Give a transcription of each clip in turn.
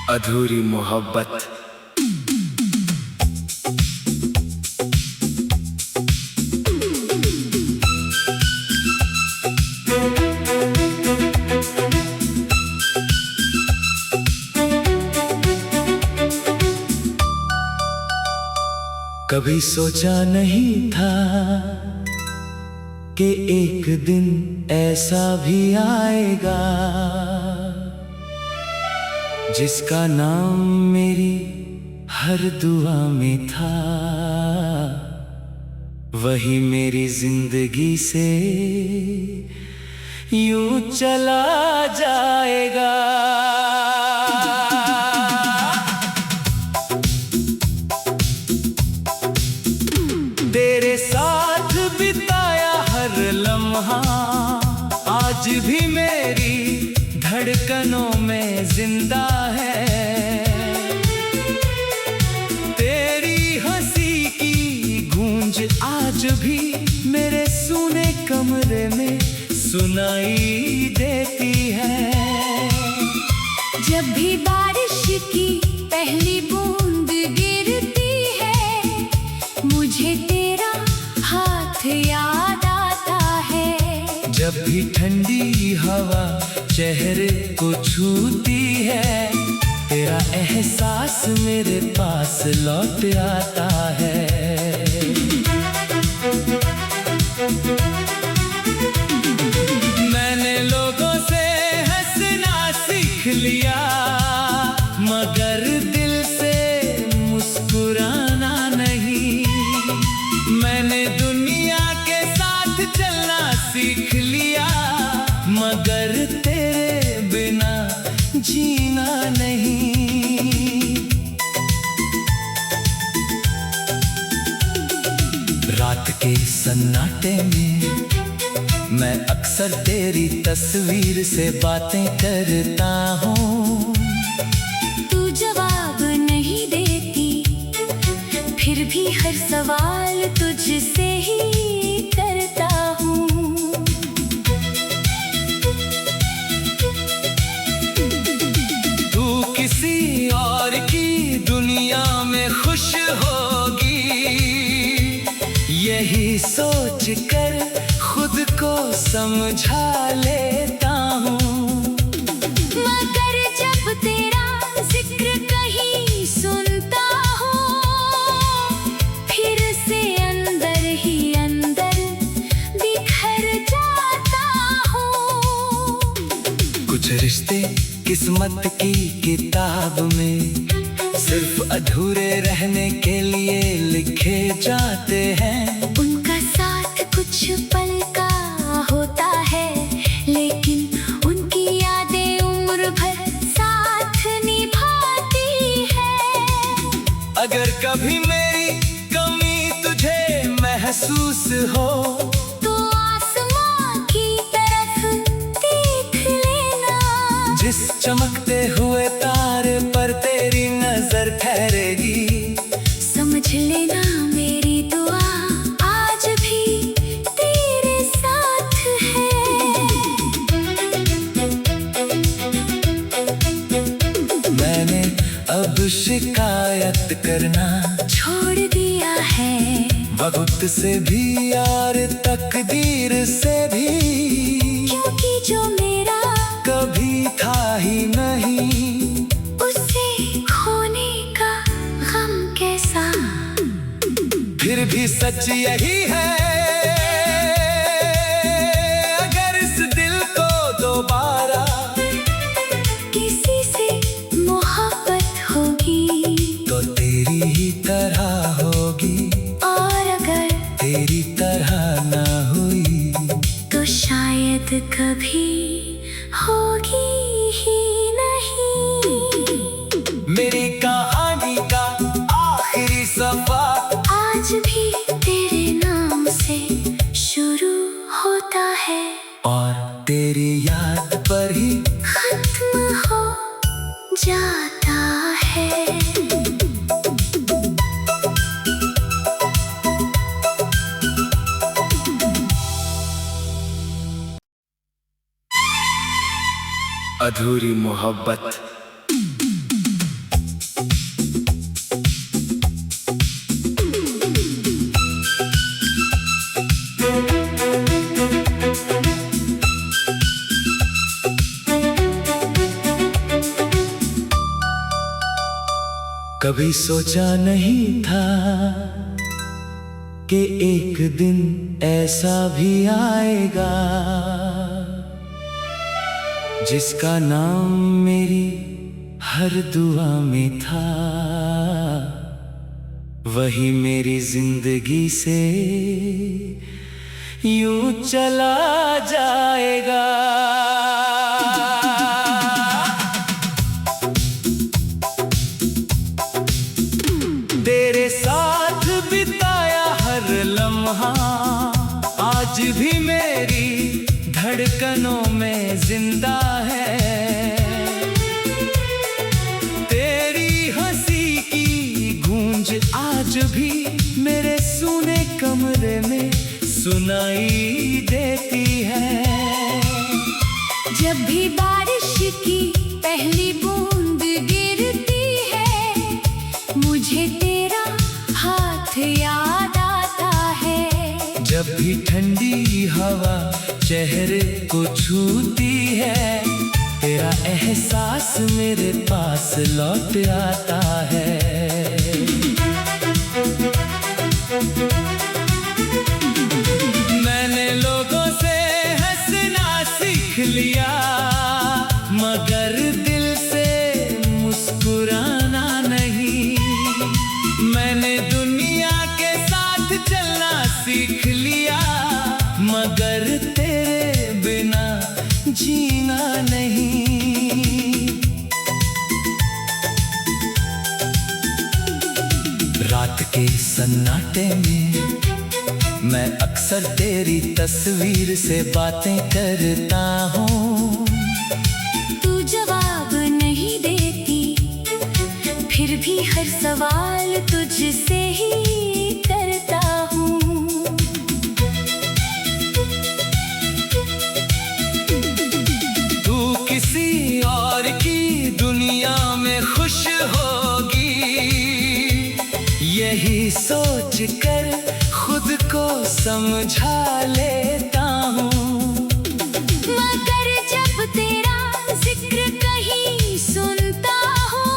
अधूरी मोहब्बत। कभी सोचा नहीं था कि एक दिन ऐसा भी आएगा जिसका नाम मेरी हर दुआ में था, वही मेरी जिंदगी से यूं चला जाएगा। तेरे साथ बिताया हर लम्हा आज भी मेरी धड़कनों में जिंदा है। तेरी हंसी की गूंज आज भी मेरे सूने कमरे में सुनाई देती है। जब भी बारिश की पहली बूंद गिरती है, मुझे तेरा हाथ याद आता है। जब भी ठंडी हवा चेहरे को छूती है, तेरा एहसास मेरे पास लौट आता है। मैंने लोगों से हंसना सीख लिया, मगर दिल से मुस्कुराना नहीं। मैंने दुनिया के साथ चलना सीख लिया, मगर तेरे बिना जीना नहीं। रात के सन्नाटे में मैं अक्सर तेरी तस्वीर से बातें करता हूँ। तू जवाब नहीं देती, फिर भी हर सवाल तुझसे ही करता हूँ। तू किसी और की दुनिया में खुश होगी, यही सोच कर खुद को समझा लेता हूँ। मगर जब तेरा जिक्र कहीं सुनता हूँ, फिर से अंदर ही अंदर बिखर जाता हूँ। कुछ रिश्ते किस्मत की किताब में सिर्फ अधूरे रहने के लिए लिखे जाते हैं। उनका साथ कुछ पल का होता है, लेकिन उनकी यादें उम्र भर साथ निभाती है। अगर कभी मेरी कमी तुझे महसूस हो, तो आसमां की तरफ देख लेना। जिस चमकते हुए तारे पर तेरी नजर ठहरेगी, समझ लेना मेरी दुआ आज भी तेरे साथ है। मैंने अब शिकायत करना छोड़ दिया है, वक्त से भी और तकदीर से भी, क्योंकि जो मेरा कभी था ही नहीं, उसे खोने का गम कैसा। फिर भी सच यही है, अगर इस दिल को दोबारा किसी से मोहब्बत होगी, तो तेरी ही तरह होगी। और अगर तेरी तरह ना हुई तो शायद कभी होगी ही नहीं। मेरी कहानी का आखिरी सफा आज भी तेरे नाम से शुरू होता है, और तेरी याद पर ही खत्म हो जाता है। अधूरी मोहब्बत। कभी सोचा नहीं था कि एक दिन ऐसा भी आएगा जिसका नाम मेरी हर दुआ में था, वही मेरी जिंदगी से यूं चला जाएगा। तेरे साथ बिताया हर लम्हा आज भी मेरी धड़कनों में जिंदा है। तेरी हंसी की गूंज आज भी मेरे सूने कमरे में सुनाई देती है। जब भी बारिश की पहली बूंद गिरती है, मुझे तेरा हाथ याद आता है। जब भी ठंडी हवा चेहरे को छूती है, तेरा एहसास मेरे पास लौट आता है। मैंने लोगों से हंसना सीख लिया, मगर दिल से मुस्कुराना नहीं। मैंने दुनिया के साथ चलना सीख लिया, मगर तेरे बिना जीना नहीं। रात के सन्नाटे में मैं अक्सर तेरी तस्वीर से बातें करता हूँ। तू जवाब नहीं देती, फिर भी हर सवाल तुझसे ही करता हूँ। तू किसी और की दुनिया में खुश होगी, यही सोच कर खुद को समझा लेता हूँ। मगर जब तेरा जिक्र कहीं सुनता हूँ,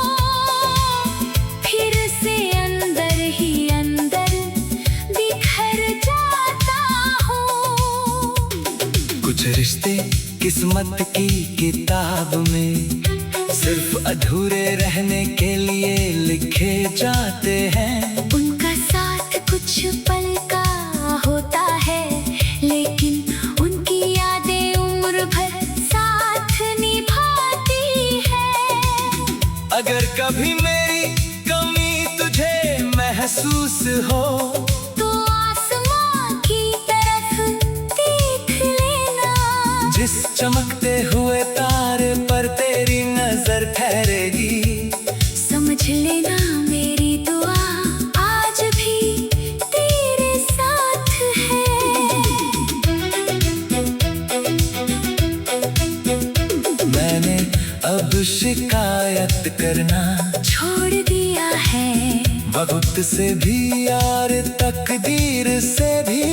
फिर से अंदर ही अंदर बिखर जाता हूँ। कुछ रिश्ते किस्मत की किताब में सिर्फ अधूरे रहने के लिए लिखे जाते हैं। उनका साथ कुछ पल का होता है, लेकिन उनकी यादें उम्र भर साथ निभाती है। अगर कभी मेरी कमी तुझे महसूस हो, तो आसमां की तरफ देख लेना। जिस चमकते हुए तारे पर तेरी नजर ठहरेगी, समझ लेना मेरी दुआ आज भी तेरे साथ है। मैंने अब शिकायत करना छोड़ दिया है, वक्त से भी और तकदीर से भी,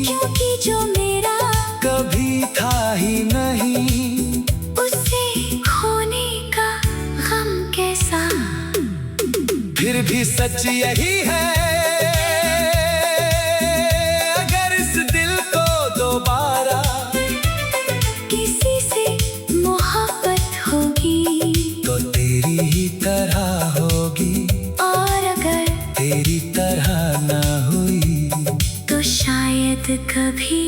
क्योंकि जो मेरा कभी था ही नहीं, उसे खोने का गम कैसा। फिर भी सच यही है, अगर इस दिल को दोबारा किसी से मोहब्बत होगी, तो तेरी ही तरह होगी। और अगर तेरी तरह ना हुई तो शायद कभी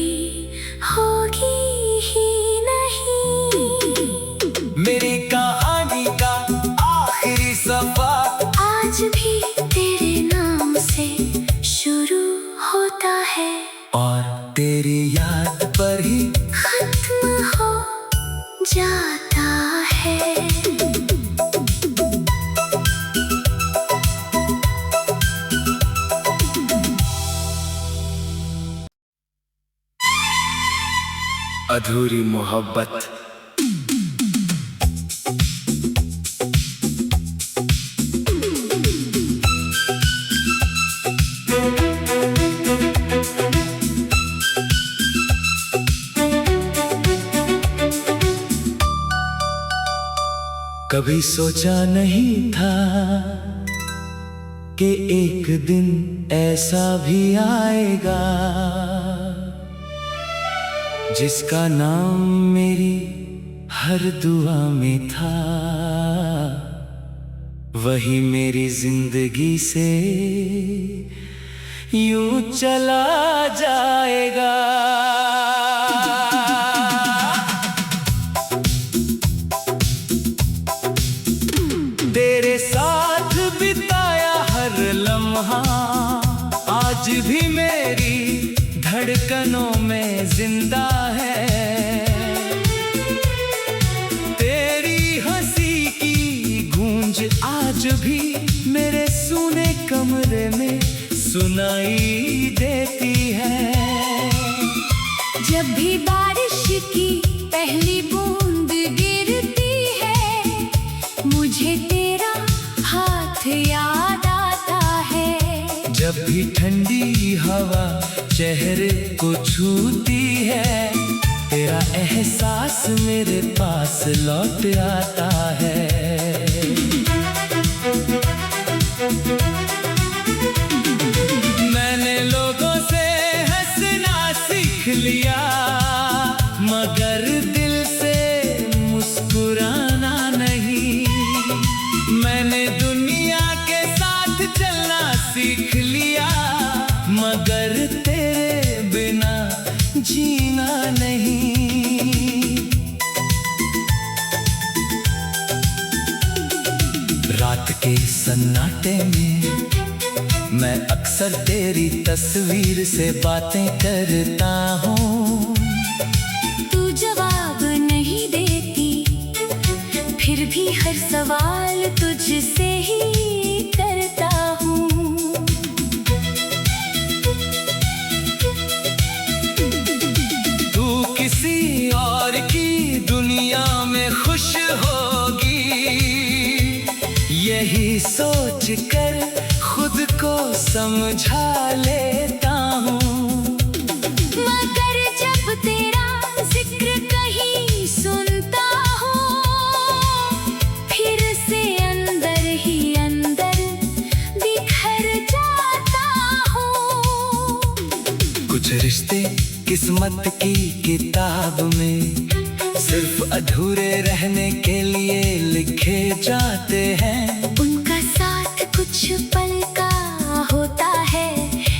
होगी ही नहीं। मेरी कहानी का आखिरी सफर आज भी तेरे नाम से शुरू होता है, और तेरी याद पर ही खत्म हो जाता है। अधूरी मोहब्बत। कभी सोचा नहीं था कि एक दिन ऐसा भी आएगा जिसका नाम मेरी हर दुआ में था, वही मेरी जिंदगी से यूं चला जाएगा। तेरे साथ बिताया हर लम्हा आज भी मेरी धड़कनों में जिंदा है। तेरी हंसी की गूंज आज भी मेरे सूने कमरे में सुनाई देती है। जब भी बारिश की पहली बूंद गिरती है, मुझे तेरा हाथ याद आता है। जब भी ठंडी हवा चेहरे को छूती है, तेरा एहसास मेरे पास लौट आता है। मैंने लोगों से हंसना सीख लिया, मगर दिल से मुस्कुराना नहीं। मैंने दुनिया के साथ चलना सीख लिया, मगर तेरे बिना जीना नहीं। रात के सन्नाटे में मैं अक्सर तेरी तस्वीर से बातें करता हूँ। तू जवाब नहीं देती, फिर भी हर सवाल तुझसे ही करता हूँ। तू किसी और की दुनिया में खुश होगी, यही सोच कर खुद को समझा लेता हूँ। मगर जब तेरा जिक्र कहीं सुनता हूँ, फिर से अंदर ही अंदर बिखर जाता हूँ। कुछ रिश्ते किस्मत की किताब में सिर्फ अधूरे रहने के लिए लिखे जाते हैं। उनका साथ कुछ पल का होता है,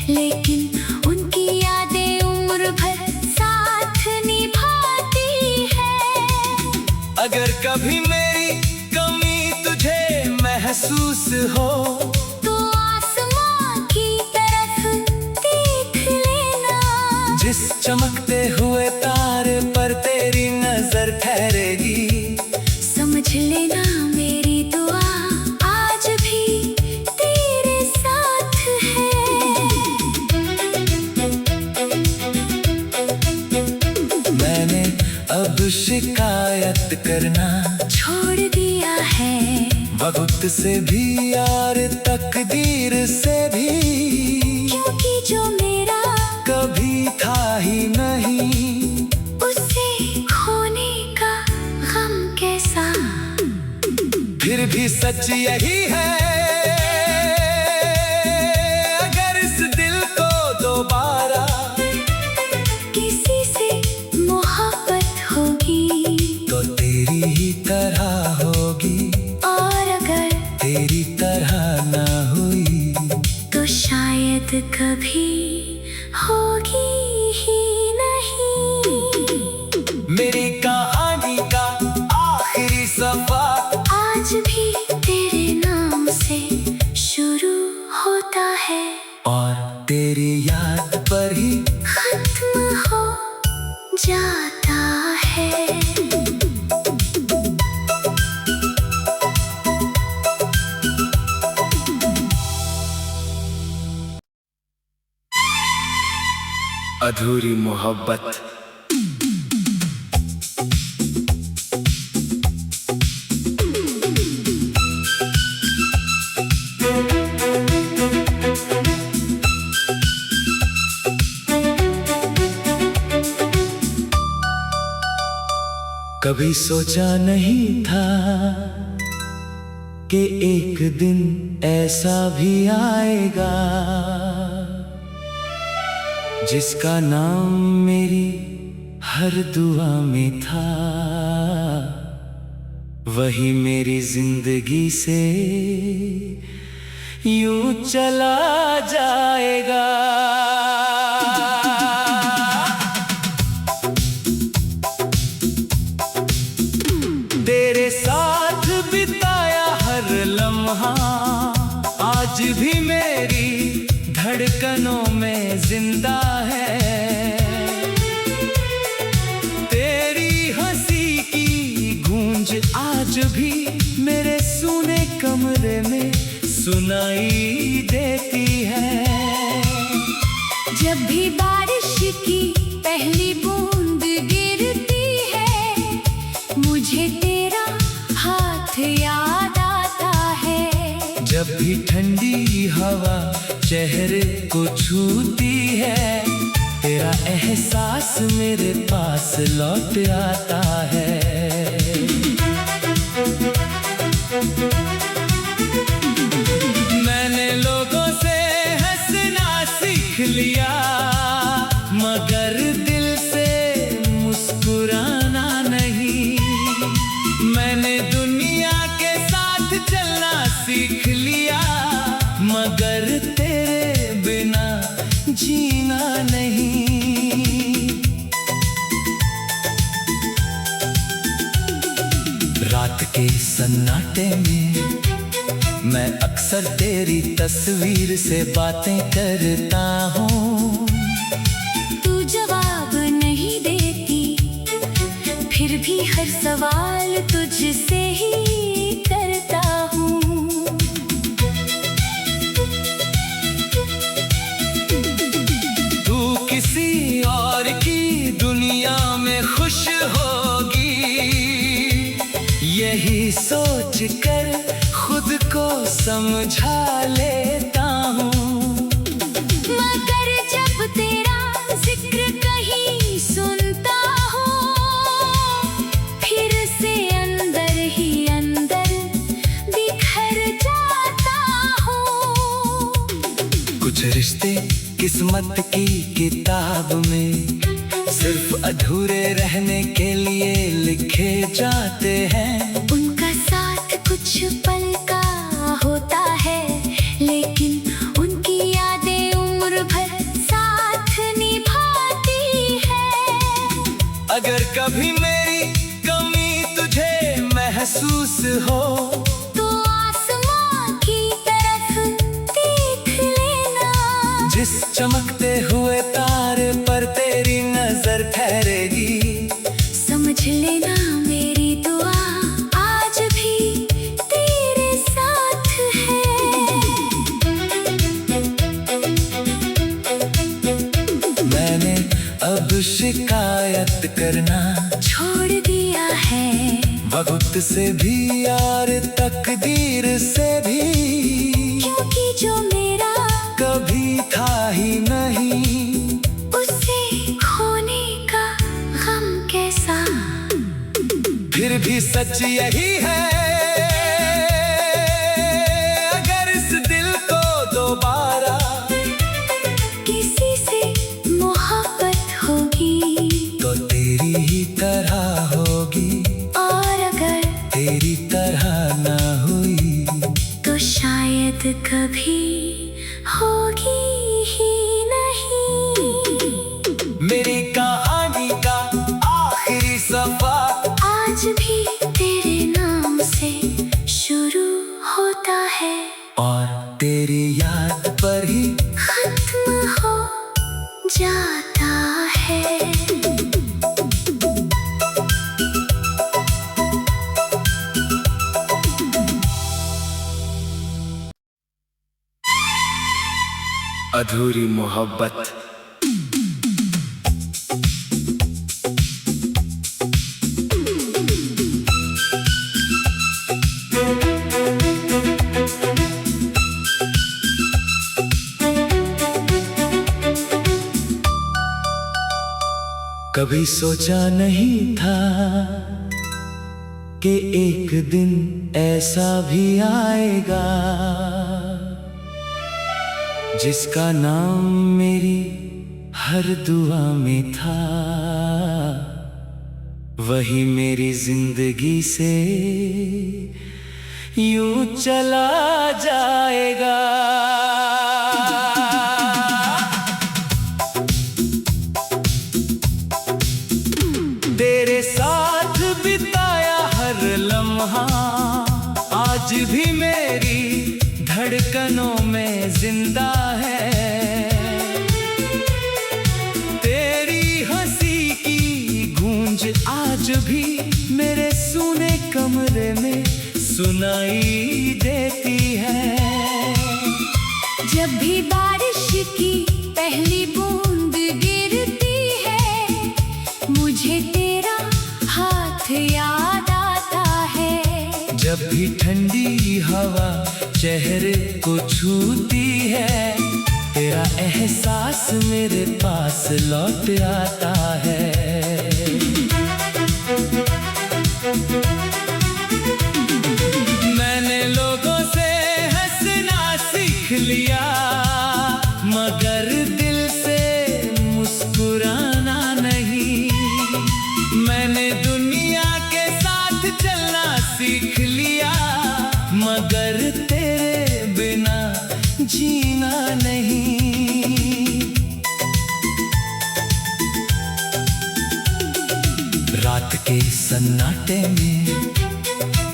लेकिन उनकी यादें उम्र भर साथ निभाती है। अगर कभी मेरी कमी तुझे महसूस हो, तो आसमां की तरफ देख लेना। जिस चमकते हुए तारे पर तेरी नजर ठहरेगी, समझ लेना मेरी दुआ आज भी तेरे साथ है। मैंने अब शिकायत करना छोड़ दिया है, वक्त से भी और तकदीर से भी, क्योंकि जो मेरा कभी था ही नहीं, उसे खोने का गम कैसा। फिर भी सच यही है, अगर इस दिल को दोबारा किसी से मोहब्बत होगी, तो तेरी ही तरह होगी। और अगर तेरी तरह ना हुई तो शायद कभी होगी ही नहीं। मेरी कहानी का आखिरी सफा आज भी तेरे नाम से शुरू होता है, और तेरी याद पर ही खत्म हो जाता है। अधूरी मोहब्बत। कभी सोचा नहीं था कि एक दिन ऐसा भी आएगा जिसका नाम मेरी हर दुआ में था, वही मेरी जिंदगी से यूं चला जाएगा। तेरे साथ बिताया हर लम्हा आज भी मेरी धड़कनों में जिंदा है। तेरी हंसी की गूंज आज भी मेरे सूने कमरे में सुनाई देती है। जब भी बारिश की पहली बूंद गिरती है, मुझे तेरा हाथ याद आता है। जब भी ठंडी हवा चेहरे को छूती है, तेरा एहसास मेरे पास लौट आता है। मैंने लोगों से हंसना सीख लिया, मगर दिल से मुस्कुराना नहीं। मैंने दुनिया के साथ चलना सीख लिया, मगर तेरे बिना जीना नहीं। रात के सन्नाटे में मैं अक्सर तेरी तस्वीर से बातें करता हूँ। तू जवाब नहीं देती, फिर भी हर सवाल तुझसे ही करता हूँ। तू किसी और की दुनिया में खुश होगी, यही सोच कर खुद को समझा लेता हूँ। मगर जब तेरा जिक्र कहीं सुनता हूँ, फिर से अंदर ही अंदर बिखर जाता हूँ। कुछ रिश्ते किस्मत की किताब में सिर्फ अधूरे रहने के लिए लिखे जाते हैं। उनका साथ कुछ पल का होता है, लेकिन उनकी यादें उम्र भर साथ निभाती है। अगर कभी मेरी कमी तुझे महसूस हो, तो आसमां की तरफ देख लेना। जिस चमकते हुए तारे पर तेरी नजर ठहरेगी, समझ लेना मेरी दुआ आज भी तेरे साथ है। मैंने अब शिकायत करना छोड़ दिया है, वक्त से भी और तकदीर से भी, क्योंकि जो मेरा कभी था ही नहीं। उसे खोने का गम कैसा, फिर भी सच यही है, अगर इस दिल को दोबारा किसी से मोहब्बत होगी, तो तेरी ही तरह होगी। और अगर तेरी तरह ना हुई तो शायद कभी होगी ही नहीं। मेरी कहानी का आखिरी सफर आज भी तेरे नाम से शुरू होता है, और तेरी याद पर ही खत्म हो जाता है। अधूरी मोहब्बत। कभी सोचा नहीं था कि एक दिन ऐसा भी आएगा जिसका नाम मेरी हर दुआ में था, वही मेरी जिंदगी से यूं चला जाएगा। तेरे साथ बिताया हर लम्हा आज भी मेरी धड़कनों में जिंदा है। तेरी हंसी की गूंज आज भी मेरे सूने कमरे में सुनाई देती है। जब भी बारिश की पहली बूंद गिरती है, मुझे तेरा हाथ याद आता है। जब भी ठंडी हवा चेहरे को छूती है, तेरा एहसास मेरे पास लौट आता है। मैंने लोगों से हंसना सीख लिया, मगर दिल से मुस्कुराना नहीं। मैंने दुनिया के साथ चलना सीख लिया, मगर तेरे बिना जीना नहीं। रात के सन्नाटे में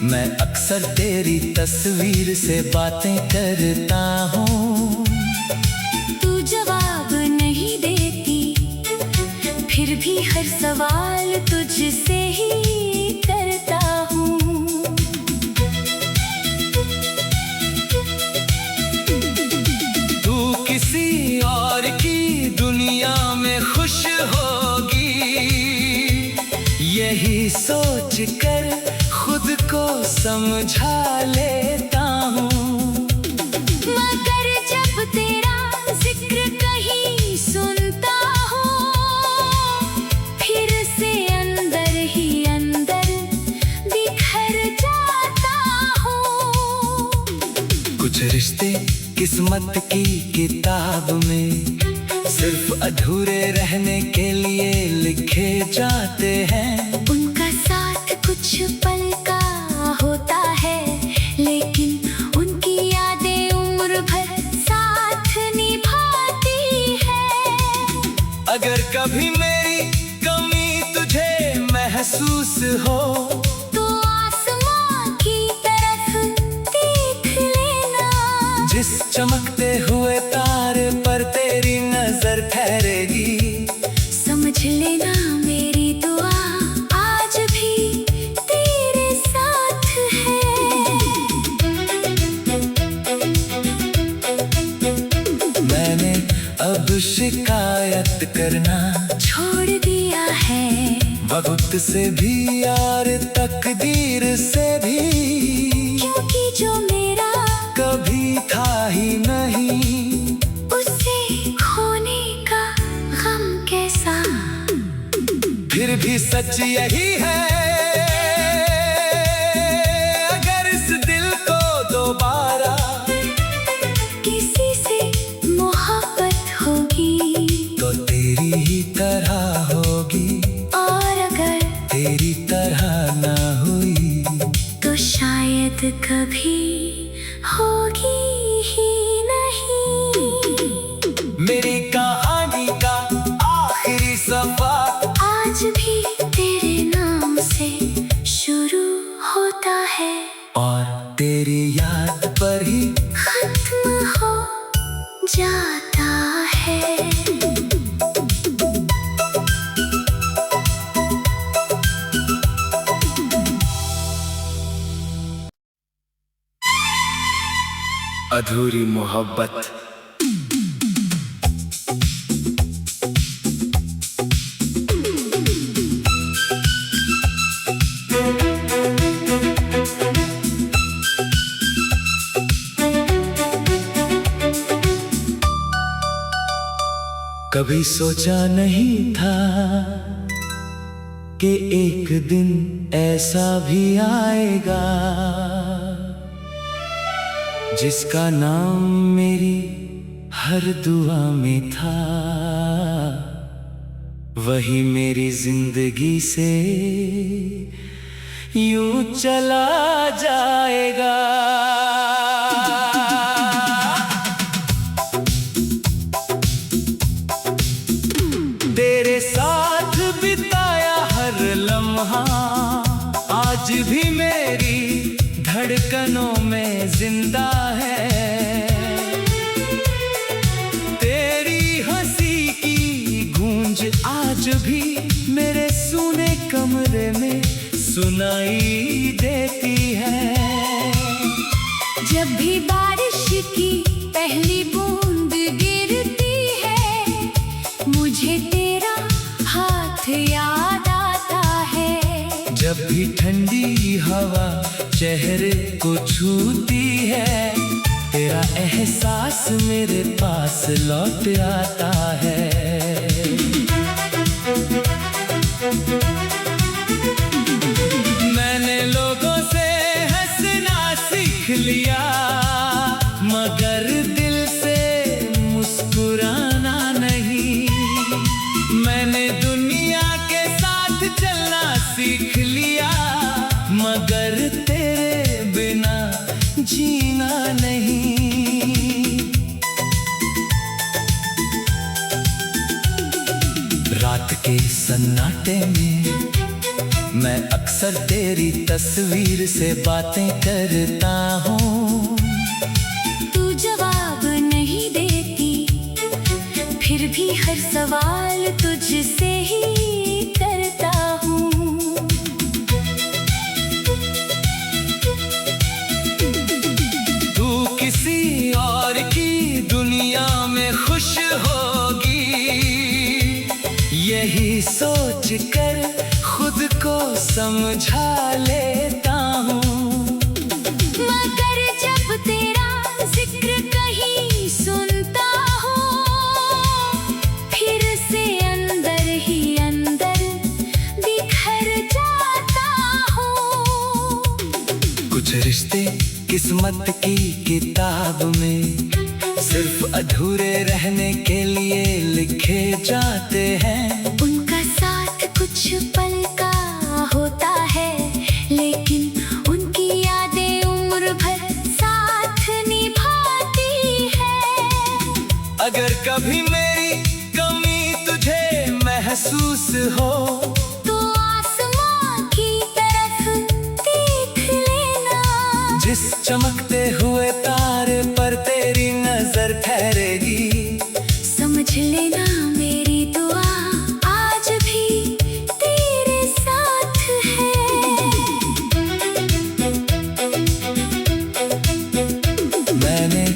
मैं अक्सर तेरी तस्वीर से बातें करता हूँ। तू जवाब नहीं देती, फिर भी हर सवाल तुझसे ही करता हूँ। तू किसी और की दुनिया में खुश होगी, यही सोच कर खुद को समझा लेता हूँ। मगर जब तेरा जिक्र कहीं सुनता हूँ, फिर से अंदर ही अंदर बिखर जाता हूँ। कुछ रिश्ते किस्मत की किताब में सिर्फ अधूरे रहने के लिए लिखे जाते हैं। उनका साथ कुछ पल का होता है, लेकिन उनकी यादें उम्र भर साथ निभाती है। अगर कभी मेरी कमी तुझे महसूस हो, तो आसमां की तरफ देख लेना। जिस चमकते हुए तारे पर तेरी नजर ठहरेगी, समझ लेना मेरी दुआ आज भी तेरे साथ है। मैंने अब शिकायत करना छोड़ दिया है, वक्त से भी और तकदीर से भी, क्योंकि जो मेरा कभी था ही नहीं, उसे खोने का गम कैसा। फिर भी सच यही है, अगर इस दिल को दोबारा किसी से मोहब्बत होगी, तो तेरी ही तरह होगी। और अगर तेरी तरह ना हुई तो शायद कभी होगी ही नहीं। मेरी कहानी का आखिरी सफर आज भी तेरे नाम से शुरू होता है, और तेरी याद पर ही खत्म हो जाता है। अधूरी मोहब्बत। कभी सोचा नहीं था कि एक दिन ऐसा भी आएगा जिसका नाम मेरी हर दुआ में था, वही मेरी जिंदगी से यूं चला जाएगा। तेरे साथ बिताया हर लम्हा आज भी मेरी धड़कनों में जिंदा है। तेरी हंसी की गूंज आज भी मेरे सूने कमरे में सुनाई देती है। जब भी बारिश की पहली बूंद गिरती है, मुझे तेरा हाथ याद आता है। जब भी ठंडी हवा चेहरे को छूती है, तेरा एहसास मेरे पास लौट आता है। मैंने लोगों से हंसना सीख लिया, मगर दिल से मुस्कुराना नहीं। मैंने दुनिया के साथ चलना सीख लिया, मगर तेरे बिना जीना नहीं। रात के सन्नाटे में मैं अक्सर तेरी तस्वीर से बातें करता हूँ। तू जवाब नहीं देती, फिर भी हर सवाल तुझसे ही करता हूँ। तू किसी और की दुनिया में खुश होगी, यही सोच कर खुद को समझा लेता हूँ। मगर जब तेरा जिक्र कहीं सुनता हूँ, फिर से अंदर ही अंदर बिखर जाता हूँ। कुछ रिश्ते किस्मत की किताब में सिर्फ अधूरे रहने के लिए लिखे जाते हैं। उनका साथ कुछ पल का होता है, लेकिन उनकी यादें उम्र भर साथ निभाती है। अगर कभी मेरी कमी तुझे महसूस हो, तो आसमां की तरफ देख लेना। जिस चमकते हुए तारे पर तेरी नजर ठहरेगी, समझ लेना मेरी दुआ आज भी तेरे साथ है। मैंने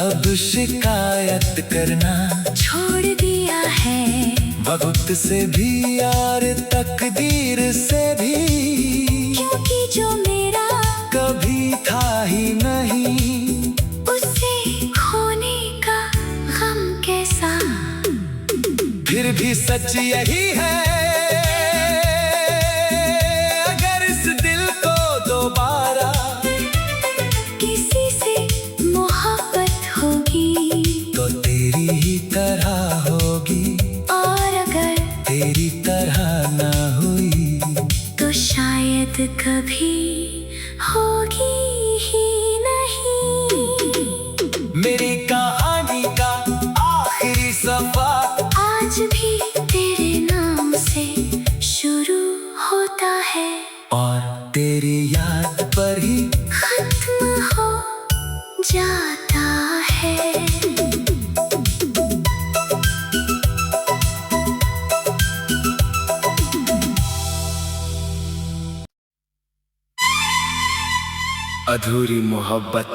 अब शिकायत करना छोड़ दिया है, वक्त से भी और तकदीर से भी, क्योंकि जो मेरा कभी था ही नहीं, उसे खोने का गम कैसा। फिर भी सच यही है, अगर इस दिल को दोबारा किसी से मोहब्बत होगी, तो तेरी ही तरह होगी। और अगर तेरी तरह ना हुई तो शायद कभी होगी ही नहीं। मेरी कहानी का आखिरी सफा आज भी तेरे नाम से शुरू होता है, और तेरी याद पर ही खत्म हो जाता है। अधूरी मोहब्बत